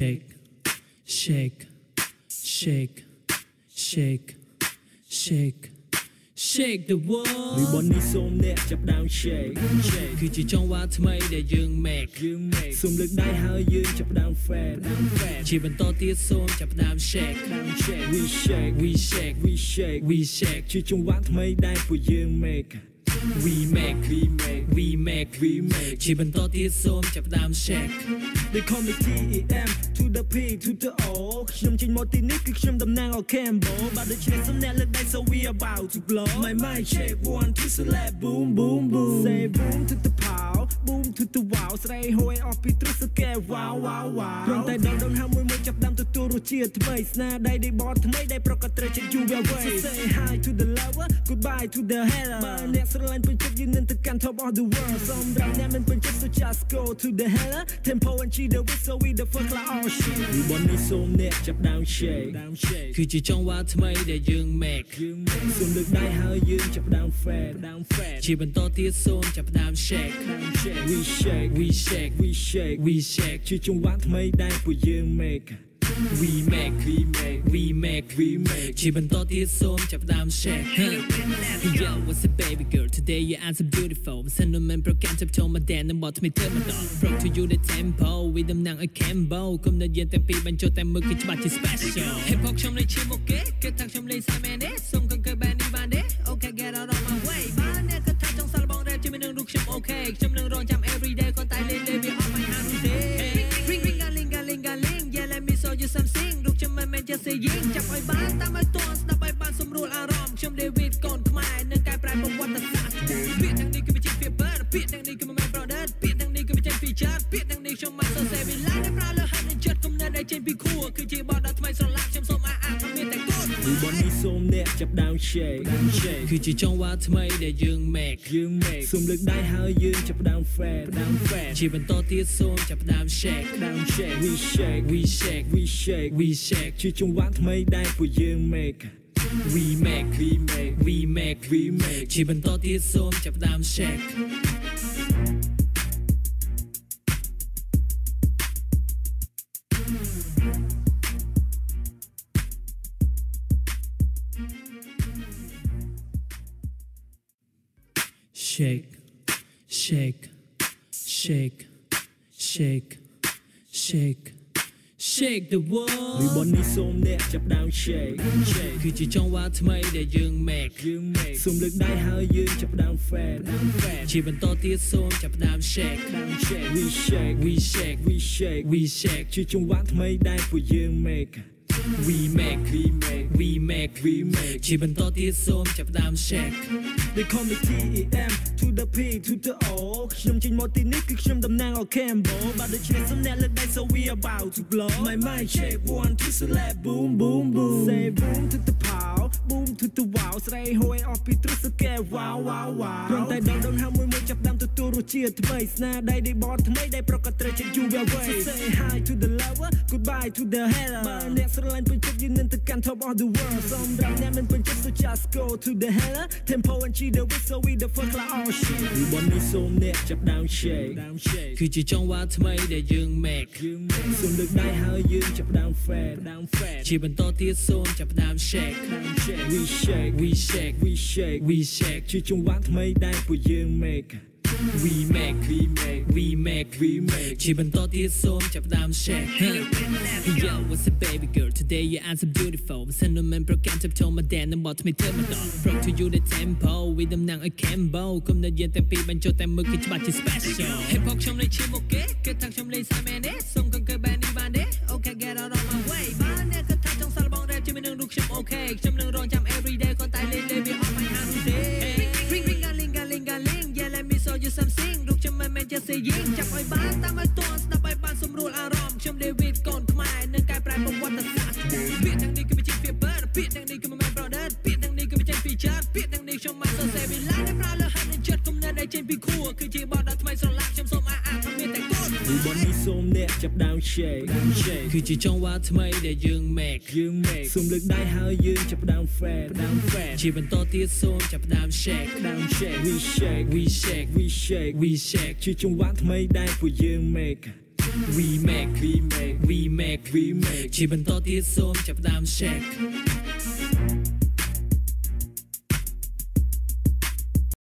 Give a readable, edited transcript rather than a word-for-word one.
shake, shake, shake, shake, shake, shake the world. We want this song that chập down shake, shake. គឺជាចង្វាក់ថ្មីដែលយើង make សូមលើកដៃហើយយើងចាប់ផ្ដើម fat ជាបន្តទៀតសូមចាប់ផ្ដើម shake we shake we shake we shake we shake ជាចង្វាក់ថ្មីដែលពួកយើង make we make we make we make we make ជាបន្តទៀតសូមចាប់ផ្ដើម shake They call me TEM to the P to the O ខ្ញុំចេញមកទីនេះគឺខ្ញុំតំណាងឲ្យ Cambo បាទដូច្នេះសំណាក់លើកដៃ so we about to blow my mind shake one to slap boom boom boom say boom to the pow boom to the wow ស្រីហួយអស់ពីទ្រឹស្កែ wow wow wow ព្រមតែដងហើយមួយចាប់ដាំទទួលរសជាតិថ្មីស្នាដៃដេបតថ្មីដែលប្រកបត្រូវចិត្ត you will wait say hi to the lover goodbye to the hater បាទអ្នកស្រឡាញ់ពេញចិត្តយើងនឹងទៅកាន់ top of the world សម្រាប់អ្នកមិនពេញចិត្ត so just go to the hell tempo and cheat the whistle we the fuck like all shit we want this song អ្នកចាប់ down shake គឺជាចង្វាក់ថ្មីដែលយើង make សូមលើកដៃហើយយើងចាប់ down fat ជាបន្តទៀតសូមចាប់ផ្ដើម shake we shake we shake we shake we shake ជាចង្វាក់ថ្មីដែលពួកយើង make we make we make we make we make ជាបន្តទៀតសូមចាប់ផ្ដើម shake Yo what's up baby girl today you are so beautiful សិនមិនប្រកាន់ចាប់ចូលមក dance នឹងបត់ថ្មីធ្វើម្ដង Bro to you the tempo with them នឹងឲ្យ Cambo គុំនៅយើងទាំងពីរបញ្ចូលតែមើលគឺច្បាស់ជា special Hip hop ខ្ញុំលេងឈាមអូខេគឺថាខ្ញុំលេងសាមែនទេសុំកង្កើបែបនេះបានទេ Okay get out of my way បានអ្នកគឺថាចង់សាល់បងរ៉េបជាមួយនឹងរូបខ្ញុំអូខេខ្ញុំនឹងរងចាំ every day គាត់តែលេងលេងវាអត់មិនហានទេ Ring ring a ling a ling a ling yeah let me show you something រូបខ្ញុំមិនមែនជាសេយងចាប់ឲ្យបានតាមឲ្យទាន់ស្ដាប់ឲ្យបានសម្រួលអារម្មណ៍ខ្ញុំ David កូនខ្មែរនឹងកែប្រែប្រវត្តិសាស្ត្រពាក្យទាំងនេះគឺមិនជាពាក្យ bird ពាក្យទាំងនេះគឺមិនមែន brother ពាក្យទាំងនេះគឺមិនចេញពីចាត់ពាក្យទាំងនេះខ្ញុំមកសរសេរវាឡើងតែប្រើលើហាត់នឹងចិត្តគំនិតដែលចេញពីខួរគឺជាបទដ៏ថ្មីស្រឡាក់ខ្ញុំសូមអាថាមានតែកូន we want this song អ្នកចាប់ down shake គឺជាចង្វាក់ថ្មីដែលយើង make សូមលើកដៃហើយយើងចាប់ down fat ជាបន្តទៀតសូមចាប់ផ្ដើម shake we shake we shake we shake we shake ជាចង្វាក់ថ្មីដែលពួកយើង make we make we make we make we make ជាបន្តទៀតសូមចាប់ផ្ដើម shake shake shake shake shake shake shake the world we want this song អ្នកចាប់ down shake គឺជាចង្វាក់ថ្មីដែលយើង make សូមលើកដៃហើយយើងចាប់ down fat ជាបន្តទៀតសូមចាប់ផ្ដើម shake we shake we shake we shake we shake ជាចង្វាក់ថ្មីដែលពួកយើង make we make we make we make we make ជាបន្តទៀតសូមចាប់ផ្ដើម shake They call me TEM to the P to the O ខ្ញុំចេញមកទីនេះគឺខ្ញុំតំណាងឲ្យ Cambo បាទដូច្នេះសំណាក់លើកដៃ so we about to blow my mind shake one to slap boom boom boom say boom to the pow boom to the wow ស្រីហួយអស់ពីទ្រឹស្កែ wow wow wow ព្រមតែដងហើយមួយចាប់ដាំទទួលរសជាតិថ្មីស្នាដៃដេបតថ្មីដែលប្រកបត្រូវចិត្ត you will wait say hi to the lover goodbye to the hater បាទអ្នកស្រឡាញ់ពេញចិត្តយើងនឹងទៅកាន់ top of the world សម្រាប់អ្នកមិនពេញចិត្ត so just go to the hell tempo and cheat the whistle we the fuck like all shit we want this song អ្នកចាប់ down shake គឺជាចង្វាក់ថ្មីដែលយើង make សូមលើកដៃហើយយើងចាប់ down fat ជាបន្តទៀតសូមចាប់ផ្ដើម shake we shake we shake we shake we shake ជាចង្វាក់ថ្មីដែលពួកយើង make we make we make we make we make ជាបន្តទៀតសូមចាប់ផ្ដើម shake Yo what's up baby girl today you are so beautiful សិនមិនប្រកាន់ចាប់ចូលមក dance នឹងបត់ថ្មីធ្វើម្ដង Bro to you the tempo with them នឹងឲ្យ Cambo គុំនៅយើងទាំងពីរបញ្ចូលតែមើលគឺច្បាស់ជា special Hip hop ខ្ញុំលេងឈាមអូខេគឺថាខ្ញុំលេងសាមែនទេសុំកង្កើបែបនេះបានទេ Okay get out of my way បានអ្នកគឺថាចង់សាល់បងរ៉េបជាមួយនឹងរូបខ្ញុំអូខេខ្ញុំនឹងរងចាំ every day គាត់តែលេងលេងវាអត់មិនហានទេ Ring ring a ling a ling a ling yeah let me show you something រូបខ្ញុំមិនមែនជាសេយងចាប់ឲ្យបានតាមឲ្យទាន់ស្ដាប់ឲ្យបានសម្រួលអារម្មណ៍ខ្ញុំ David កូនខ្មែរនឹងកែប្រែប្រវត្តិសាស្ត្រពាក្យទាំងនេះគឺមិនជាពាក្យ bird ពាក្យទាំងនេះគឺមិនមែន brother ពាក្យទាំងនេះគឺមិនចេញពីចាត់ពាក្យទាំងនេះខ្ញុំមកសរសេរវាឡើងតែប្រើលើហាត់នឹងចិត្តគំនិតដែលចេញពីខួរគឺជាបទដ៏ថ្មីស្រឡាក់ខ្ញុំសូមអាថាមានតែកូន we want this song អ្នកចាប់ down shake គឺជាចង្វាក់ថ្មីដែលយើង make សូមលើកដៃហើយយើងចាប់ down fat ជាបន្តទៀតសូមចាប់ផ្ដើម shake we shake we shake we shake we shake ជាចង្វាក់ថ្មីដែលពួកយើង make we make ជាបន្តទៀតសូមចាប់ផ្ដើម shake